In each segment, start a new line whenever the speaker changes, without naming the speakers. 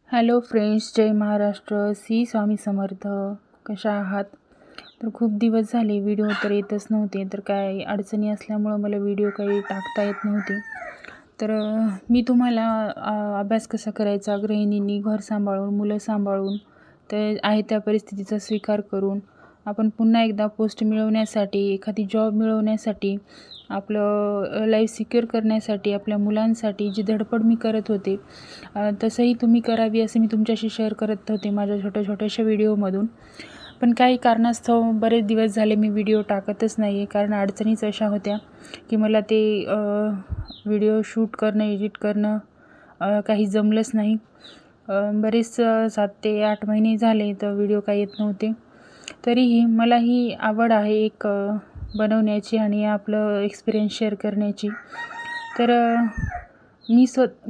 Hello friends, जय महाराष्ट्र. श्री स्वामी समर्थ. कशा आहात? तर खूप दिवस झाले व्हिडिओ तर येतच नव्हते, तर काय अडचणी असल्यामुळं मला व्हिडिओ काही टाकता येत नव्हते. तर मी तुम्हाला अभ्यास कसा करायचा गृहिणींनी घर सांभाळून, मुलं सांभाळून, ते आहे त्या परिस्थितीचा स्वीकार करून आपण पुन्हा एकदा पोस्ट मिळवण्यासाठी, एखादी जॉब मिळवण्यासाठी, आपलं लाईफ सिक्युअर करण्यासाठी, आपल्या मुलांसाठी जी धडपड मी करत होते, तसंही तुम्ही करावी असं मी तुमच्याशी शेअर करत होते माझ्या छोट्या-छोट्याशा व्हिडिओमधून. पण काही कारणास्तव बरेच दिवस झाले मी व्हिडिओ टाकतच नाही आहे, कारण अडचणीच अशा होत्या की मला ते व्हिडिओ शूट करणं, एडिट करणं काही जमलंच नाही. बरेच 7 ते 8 महिने झाले तर व्हिडिओ काही येत नव्हते. तरीही मला ही आवड आहे एक बनवण्याची आणि आपलं एक्सपिरियन्स शेअर करण्याची. तर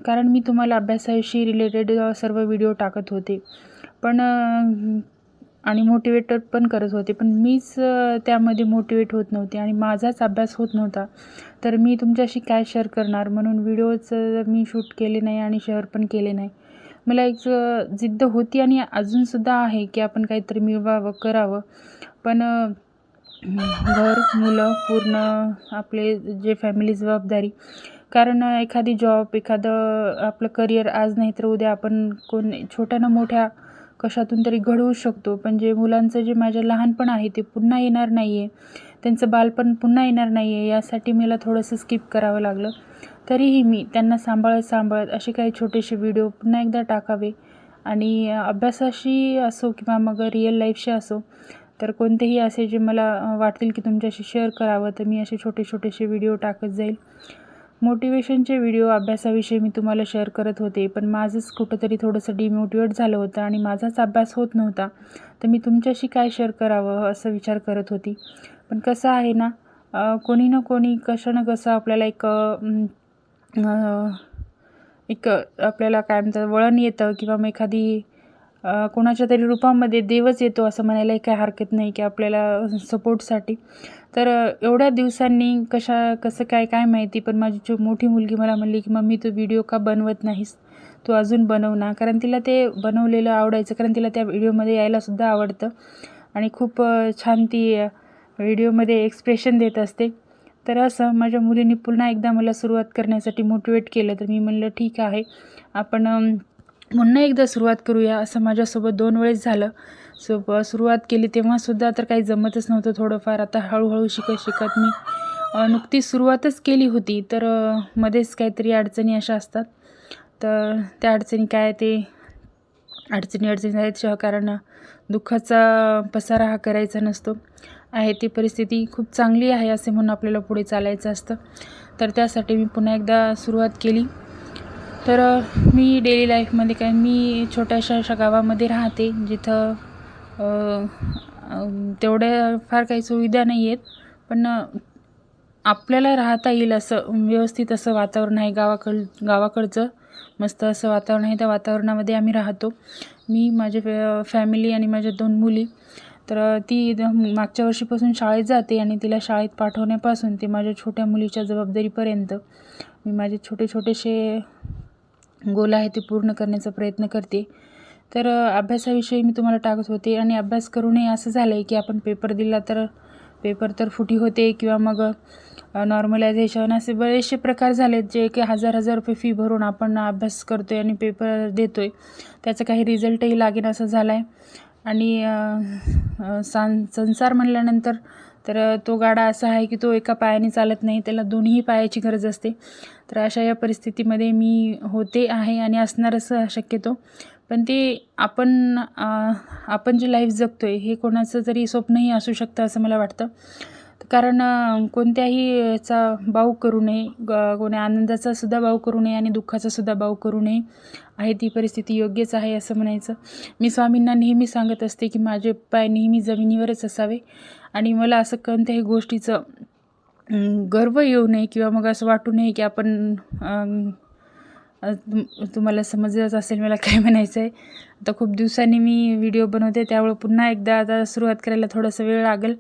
कारण मी तुम्हाला अभ्यासाविषयी रिलेटेड सर्व व्हिडिओ टाकत होते, पण आणि मोटिवेटेड पण करत होते, पण मीच त्यामध्ये मोटिवेट होत नव्हते आणि माझाच अभ्यास होत नव्हता. तर मी तुमच्याशी काय शेअर करणार, म्हणून व्हिडिओज मी शूट केले नाही आणि शेअर पण केले नाही. मला एक जिद्द होती आणि अजूनसुद्धा आहे की आपण काहीतरी मिळवावं, करावं. पण घर, मुलं, पूर्ण आपले जे फॅमिली जबाबदारी, कारण एखादी जॉब, एखादं आपलं करिअर आज नाही तर उद्या आपण छोट्या ना मोठ्या कशातून तरी घडवू शकतो. पण जे मुलांचं जे माझं लहानपण आहे ते पुन्हा येणार नाही आहे, त्यांचं बालपण पुन्हा येणार नाही आहे, यासाठी मला थोडंसं स्किप करावं लागलं. तरीही मी त्यांना सांभाळत असे काही छोटेसे व्हिडिओ पुन्हा एकदा टाकावे आणि अभ्यासाशी असो किंवा मग रिअल लाईफशी असो, तर कोणतेही असे जे मला वाटतील की तुमच्याशी शेअर करावं, तर मी असे छोटेसे व्हिडिओ टाकत जाईल. मोटिवेशनचे व्हिडिओ अभ्यासाविषयी मी तुम्हाला शेअर करत होते, पण माझंच कुठंतरी थोडंसं डिमोटिवेट झालं होतं आणि माझाच अभ्यास होत नव्हता. तर मी तुमच्याशी काय शेअर करावं असं विचार करत होती. पण कसं आहे ना, कोणी ना कोणी कसं ना कसं आपल्याला एक आपल्याला काय म्हणतात वळण येतं किंवा मग एखादी कोणाच्या तरी रूपामध्ये देवच येतो असं म्हणायलाही काही हरकत नाही की आपल्याला सपोर्टसाठी. तर एवढ्या दिवसांनी कसं काय माहिती, पण माझी मोठी मुलगी मला म्हणली की मम्मी तू व्हिडिओ का बनवत नाहीस, तू अजून बनव ना. कारण तिला ते बनवलेलं आवडायचं, कारण तिला त्या व्हिडिओमध्ये यायलासुद्धा आवडतं आणि खूप छान ती व्हिडिओमध्ये एक्सप्रेशन देत असते. तर असं माझ्या मुलीने पुन्हा एकदा मला सुरुवात करण्यासाठी मोटिवेट केलं. तर मी म्हणलं ठीक आहे, आपण पुन्हा एकदा सुरुवात करूया. असं माझ्यासोबत 2 वेळेस झालं. सुरुवात केली तेव्हासुद्धा तर काही जमतच नव्हतं थोडंफार. आता हळूहळू शिकत मी नुकतीच सुरुवातच केली होती, तर मध्येच काहीतरी अडचणी अशा असतात. तर त्या अडचणी काय, ते अडचणी आहेत, कारण दुःखाचा पसारा हा करायचा नसतो. आहे ती परिस्थिती खूप चांगली आहे असे म्हणून आपल्याला पुढे चालायचं असतं. तर त्यासाठी मी पुन्हा एकदा सुरुवात केली. तर मी डेली लाईफमध्ये मी छोट्याशा अशा गावामध्ये राहते, जिथं तेवढ्या फार काही सुविधा नाही आहेत, पण आपल्याला राहता येईल असं व्यवस्थित असं वातावरण आहे. गावाकडचं मस्त असं वातावरण आहे. त्या वातावरणामध्ये आम्ही राहतो. मी, माझे फॅमिली आणि माझ्या 2 मुली. तर ती मागच्या वर्षीपासून शाळेत जाते आणि तिला शाळेत पाठवण्यापासून ते माझ्या छोट्या मुलीच्या जबाबदारीपर्यंत मी माझे छोटेसे गोल आहे ते पूर्ण करण्याचा प्रयत्न करते. तर अभ्यासाविषयी मी तुम्हाला टाकत होते आणि अभ्यास करूनही असं झालं आहे की आपण पेपर दिला तर पेपर तर फुटी होते किंवा मग नॉर्मलायझेशन असे बरेचसे प्रकार झालेत, जे की हजार रुपये फी भरून आपण अभ्यास करतो आहे आणि पेपर देतो आहे. त्याचा काही रिझल्टही लागेन असं झाला आहे. आणि संसार म्हणल्यानंतर तर तो गाडा असा आहे की तो एका पायाने चालत नाही, त्याला दोन्ही पायाची गरज असते. तर अशा या परिस्थितीमध्ये मी होते आहे आणि असणारच शक्यतो. पण ते आपण जे लाईफ जगतो आहे हे कोणाचं तरी स्वप्नही असू शकतं असं मला वाटतं. कारण कोणत्याही याचा बाऊ करू नये, कोणी आनंदाचा सुद्धा बाऊ करू नये आणि दुःखाचा सुद्धा बाऊ करू नये. आहे ती परिस्थिती योग्यच आहे असं म्हणायचं. मी स्वामींना नेहमी सांगत असते की माझे पाय नेहमी जमिनीवरच असावे आणि मला असं कोणत्याही गोष्टीचं गर्व येऊ नये किंवा मग असं वाटू नये की आपण तुम्हाला समजलंच असेल मला काय म्हणायचं आहे. आता खूप दिवसांनी मी व्हिडिओ बनवते, त्यामुळे पुन्हा एकदा आता सुरुवात करायला थोडंसं वेळ लागेल.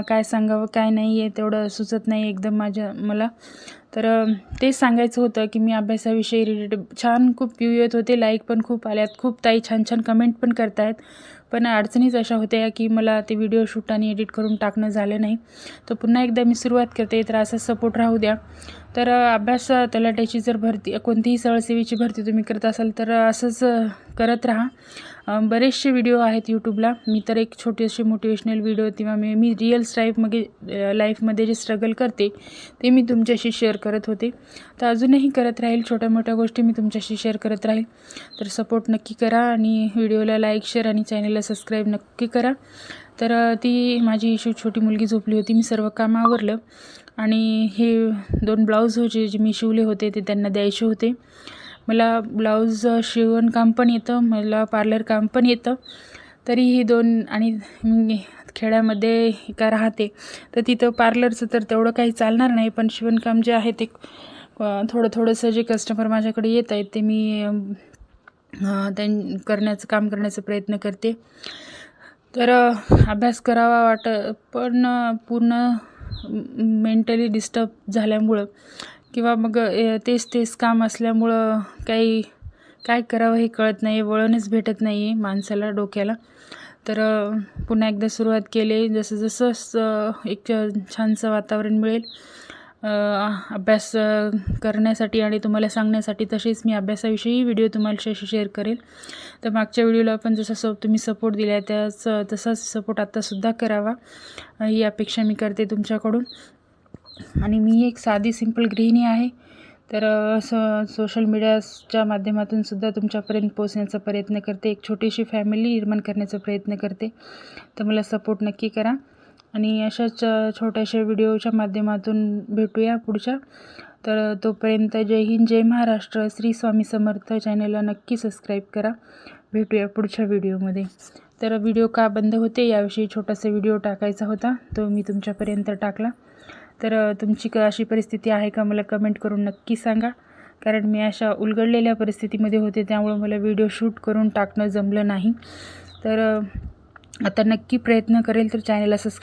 काय सांगावं काय नाही आहे तेवढं सुचत नाही एकदम मला. तर तेच सांगायचं होतं की मी अभ्यासाविषयी रिलेटेड छान खूप व्ह्यू येत होते, लाईक पण खूप आल्यात, खूप ताई छान छान कमेंट पण करतायत. पण अडचणीच अशा होत्या की मला ते व्हिडिओ शूट आणि एडिट करून टाकणं झालं नाही. तर पुन्हा एकदा मी सुरुवात करते, तर असा सपोर्ट राहू द्या. तर अभ्यास तलाठ्याची जर भरती, कोणतीही सरळसेवेची भरती तुम्ही करत असाल तर असंच करत राहा. बरेचसे व्हिडिओ आहेत यूट्यूबला. मी तर एक छोटेसे मोटिवेशनल व्हिडिओ किंवा मी लाईफमध्ये जे स्ट्रगल करते ते मी तुमच्याशी शेअर करत होते. तर अजूनही करत राहील, छोट्या मोठ्या गोष्टी मी तुमच्याशी शेअर करत राहील. तर सपोर्ट नक्की करा आणि व्हिडिओला लाईक, शेअर आणि चॅनलला सबस्क्राईब नक्की करा. तर ती माझी छोटी मुलगी झोपली होती. मी सर्व काम आवरलं आणि हे 2 ब्लाऊज होते जे मी शिवले होते ते त्यांना द्यायचे होते. मला ब्लाऊज शिवणकाम पण येतं, मला पार्लर काम पण येतं. तरीही 2 आणि मी खेड्यामध्ये का राहते तर तिथं पार्लरचं तर तेवढं काही चालणार नाही, पण शिवणकाम जे आहे ते थोडंसं जे कस्टमर माझ्याकडे येत आहेत ते मी काम करण्याचा प्रयत्न करते. तर अभ्यास करावा पण पूर्ण मेंटली डिस्टर्ब झाल्यामुळं किंवा मग तेच काम असल्यामुळं काय करावं हे कळत नाही, वळणच भेटत नाही आहे माणसाला, डोक्याला. तर पुन्हा एकदा सुरुवात केली. जसं एक छानसं वातावरण मिळेल अभ्यास करण्यासाठी आणि तुम्हाला सांगण्यासाठी, तसेच मी अभ्यासाविषयी व्हिडिओ तुम्हाला शेअर करेल. तर मागच्या व्हिडिओला पण जसं तुम्ही सपोर्ट दिला आहे तसाच सपोर्ट आत्तासुद्धा करावा ही अपेक्षा मी करते तुमच्याकडून. आणि मी एक साधी सिंपल गृहिणी आहे. तर सोशल मीडियाच्या माध्यमातून सुद्धा तुमच्यापर्यंत पोहोचण्याचा प्रयत्न करते, एक छोटीशी फॅमिली निर्माण करण्याचा प्रयत्न करते. तर मला सपोर्ट नक्की करा आणि अशाच छोट्याशा व्हिडिओच्या माध्यमातून भेटूया पुढच्या. तर तोपर्यंत जय हिंद, जय महाराष्ट्र, श्री स्वामी समर्थ. चॅनलला नक्की सबस्क्राईब करा. भेटूया पुढच्या व्हिडिओमध्ये. तर व्हिडिओ का बंद होते याविषयी छोटासा व्हिडिओ टाकायचा होता, तो मी तुमच्यापर्यंत टाकला. तर तुमची अशी परिस्थिती आहे का मला कमेंट करून नक्की सांगा, कारण मी अशा उलगडलेल्या परिस्थितीमध्ये होते त्यामुळं मला व्हिडिओ शूट करून टाकणं जमलं नाही. तर आता नक्की प्रयत्न करेल तर चॅनलला